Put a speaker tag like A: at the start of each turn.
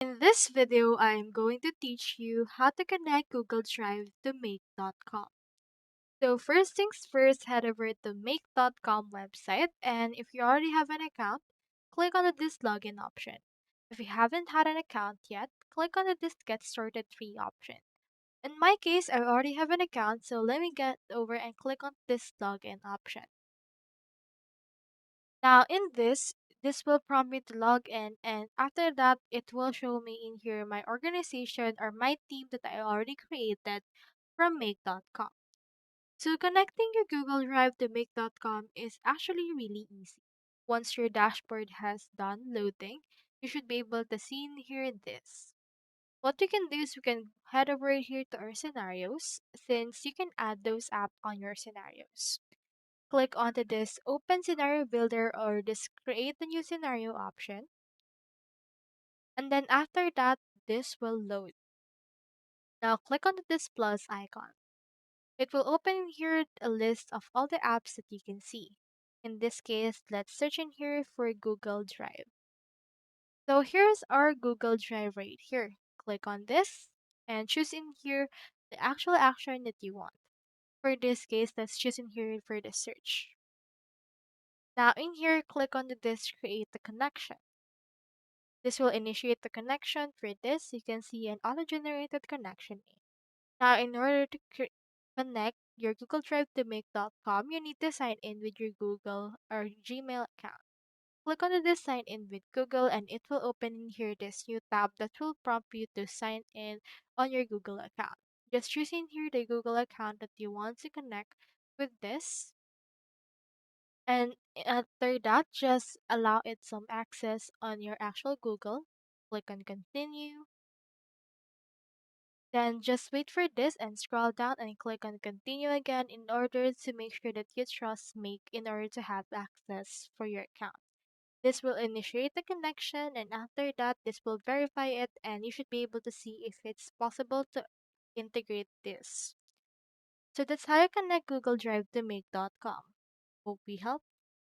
A: In this video, I am going to teach you how to connect Google Drive to Make.com. So first things first, head over to Make.com website, and if you already have an account, click on this login option. If you haven't had an account yet, click on this Get Started Free option. In my case, I already have an account, so let me get over and click on this login option. Now in this will prompt me to log in, and after that it will show me in here my organization or my team that I already created from Make.com. So connecting your Google Drive to Make.com is actually really easy. Once your dashboard has done loading, you should be able to see in here this. What we can do is we can head over here to our scenarios, since you can add those apps on your scenarios. Click onto this Open Scenario Builder or this Create a New Scenario option. And then after that, this will load. Now click on this plus icon. It will open here a list of all the apps that you can see. In this case, let's search in here for Google Drive. So here's our Google Drive right here. Click on this and choose in here the actual action that you want. For this case, let's choose in here for the search. Now in here, click on this Create the Connection. This will initiate the connection. For this, you can see an auto-generated connection name. Now, in order to connect your Google Drive to Make.com, you need to sign in with your Google or Gmail account. Click on this Sign in with Google, and it will open in here this new tab that will prompt you to sign in on your Google account. Just choose in here the Google account that you want to connect with this, and after that, just allow it some access on your actual Google. Click on continue. Then just wait for this and scroll down and click on continue again in order to make sure that you trust Make in order to have access for your account. This will initiate the connection, and after that, this will verify it, and you should be able to see if it's possible to integrate this. So that's how you connect Google Drive to Make.com. Hope we helped.